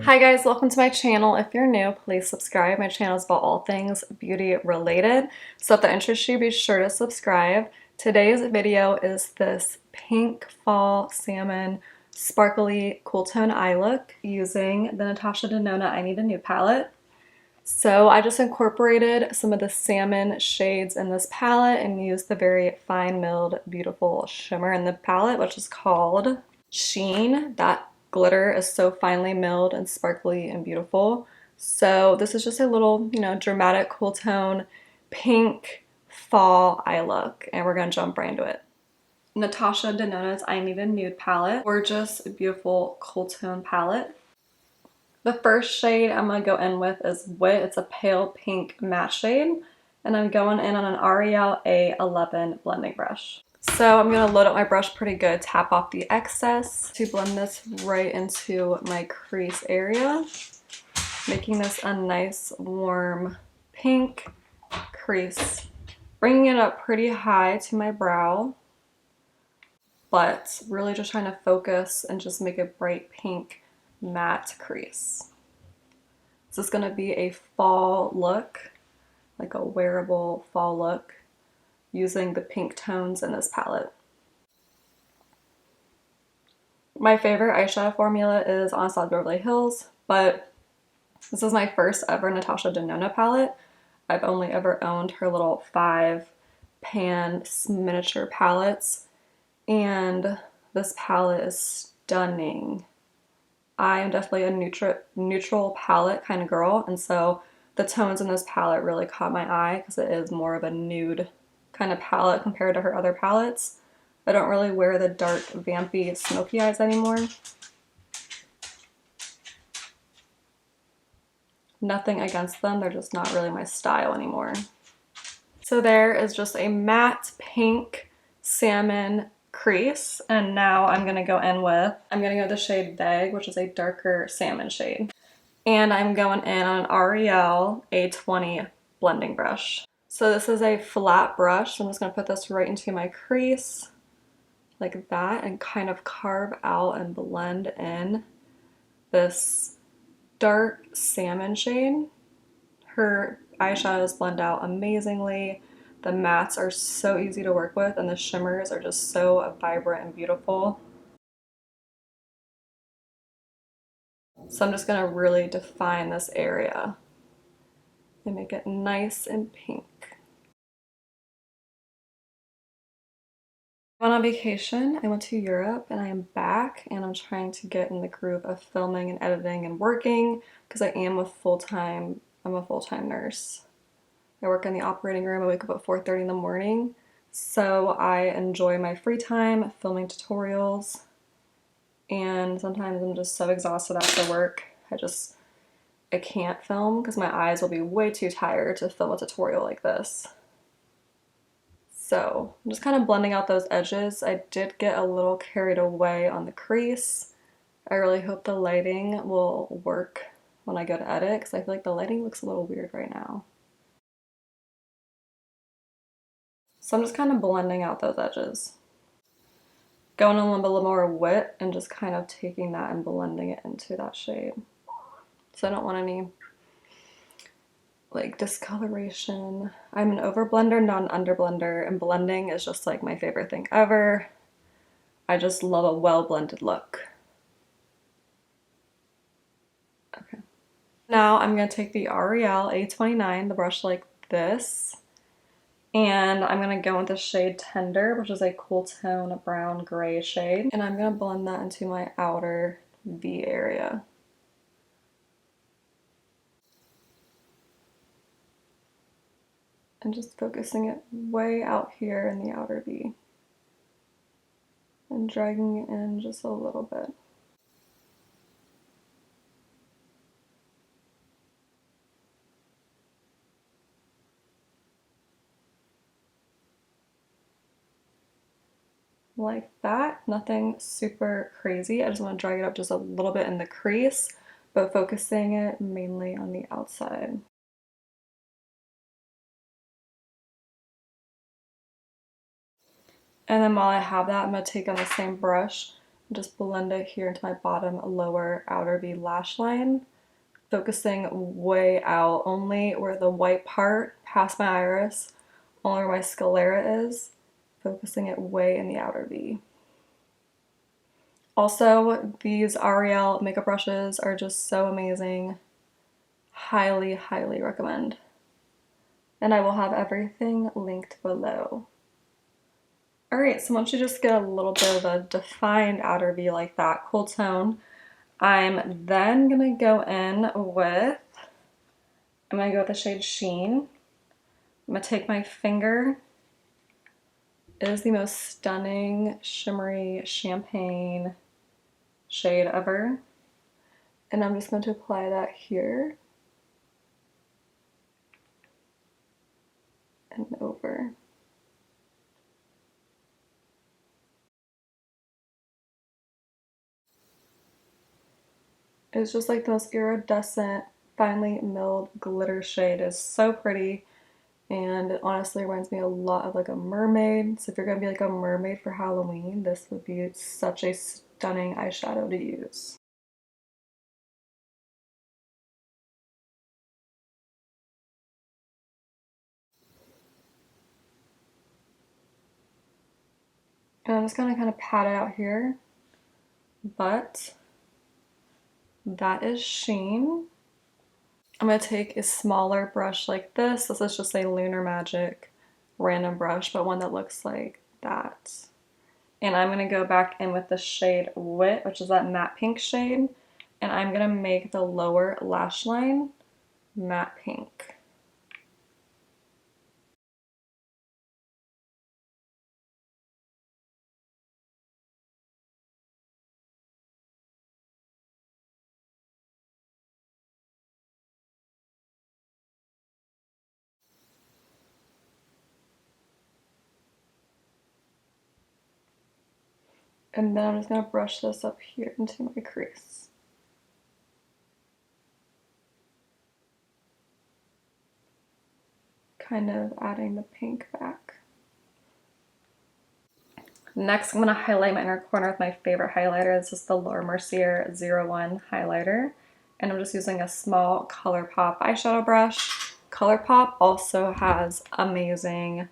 Hi guys, welcome to my channel. If you're new, please subscribe. My channel is about all things beauty related. So if that interests you, be sure to subscribe. Today's video is this pink fall salmon sparkly cool tone eye look using the Natasha Denona I Need a Nude palette. So I just incorporated some of the salmon shades in this palette and used the very fine milled beautiful shimmer in the palette, which is called Sheen. That glitter is so finely milled and sparkly and beautiful. So this is just a little, dramatic cool tone pink fall eye look, and we're gonna jump right into it. Natasha Denona's I Need a Nude palette. Gorgeous, beautiful cool tone palette. The first shade I'm going to go in with is Wit. It's a pale pink matte shade, and I'm going in on an L'Oreal A11 blending brush. So I'm going to load up my brush pretty good, tap off the excess to blend this right into my crease area, making this a nice warm pink crease, bringing it up pretty high to my brow, but really just trying to focus and just make a bright pink matte crease. This is going to be a fall look, like a wearable fall look, using the pink tones in this palette. My favorite eyeshadow formula is Anastasia Beverly Hills, but this is my first ever Natasha Denona palette. I've only ever owned her little 5-pan miniature palettes, and this palette is stunning. I am definitely a neutral palette kind of girl, and so the tones in this palette really caught my eye because it is more of a nude kind of palette compared to her other palettes. I don't really wear the dark, vampy, smoky eyes anymore. Nothing against them, they're just not really my style anymore. So there is just a matte pink salmon crease, and now I'm going to go with the shade Vague, which is a darker salmon shade. And I'm going in on an L'Oreal A20 blending brush. So this is a flat brush, so I'm just going to put this right into my crease like that and kind of carve out and blend in this dark salmon shade. Her eyeshadows blend out amazingly. The mattes are so easy to work with, and the shimmers are just so vibrant and beautiful. So I'm just going to really define this area and make it nice and pink. I went on vacation. I went to Europe and I am back, and I'm trying to get in the groove of filming and editing and working because I'm a full-time nurse. I work in the operating room. I wake up at 4:30 in the morning. So I enjoy my free time filming tutorials, and sometimes I'm just so exhausted after work. I can't film because my eyes will be way too tired to film a tutorial like this. So I'm just kind of blending out those edges. I did get a little carried away on the crease. I really hope the lighting will work when I go to edit because I feel like the lighting looks a little weird right now. So I'm just kind of blending out those edges. Going a little bit more wet and just kind of taking that and blending it into that shade. So I don't want any like discoloration. I'm an overblender, not an underblender, and blending is just like my favorite thing ever. I just love a well-blended look. Okay. Now I'm going to take the L'Oreal A29, the brush like this, and I'm going to go with the shade Tender, which is a cool tone brown gray shade, and I'm going to blend that into my outer V area. And just focusing it way out here in the outer V. And dragging it in just a little bit. Like that, nothing super crazy. I just want to drag it up just a little bit in the crease, but focusing it mainly on the outside. And then while I have that, I'm going to take on the same brush Just blend it here into my bottom lower outer V lash line, focusing way out, only where the white part past my iris, only where my sclera is, focusing it way in the outer V. Also, these Ariel makeup brushes are just so amazing. Highly, highly recommend. And I will have everything linked below. Alright, so once you just get a little bit of a defined outer V like that, cool tone, I'm then gonna go in with, I'm gonna go with the shade Sheen. I'm gonna take my finger. It is the most stunning, shimmery champagne shade ever. And I'm just going to apply that here and over. It's just like the most iridescent, finely milled glitter shade. It's so pretty, and it honestly reminds me a lot of like a mermaid. So if you're gonna be like a mermaid for Halloween, this would be such a stunning eyeshadow to use. And I'm just gonna kind of pat it out here, but that is Sheen. I'm gonna take a smaller brush like this. This is just a Lunar Magic random brush, but one that looks like that. And I'm gonna go back in with the shade Wit, which is that matte pink shade, and I'm gonna make the lower lash line matte pink. And then I'm just gonna brush this up here into my crease. Kind of adding the pink back. Next, I'm gonna highlight my inner corner with my favorite highlighter. This is the Laura Mercier 01 highlighter. And I'm just using a small ColourPop eyeshadow brush. ColourPop also has amazing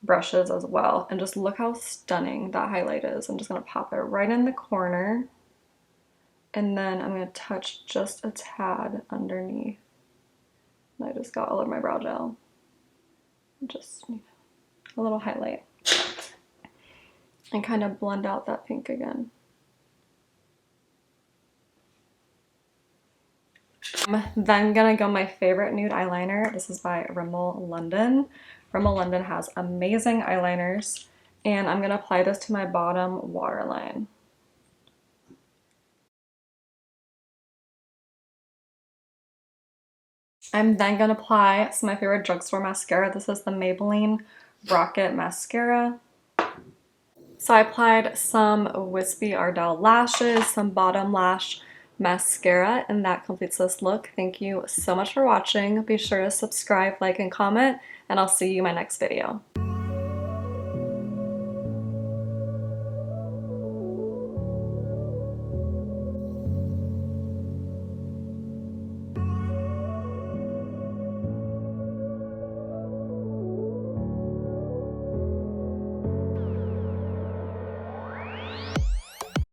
brushes as well. And just look how stunning that highlight is. I'm just gonna pop it right in the corner. And then I'm gonna touch just a tad underneath. And I just got all over my brow gel. Just a little highlight. And kind of blend out that pink again. I'm then gonna go my favorite nude eyeliner. This is by Rimmel London. Rimmel London has amazing eyeliners, and I'm gonna apply this to my bottom waterline. I'm then gonna apply some of my favorite drugstore mascara. This is the Maybelline Rocket Mascara. So I applied some wispy Ardell lashes, some bottom lash mascara, and that completes this look. Thank you so much for watching. Be sure to subscribe, like, and comment, and I'll see you in my next video.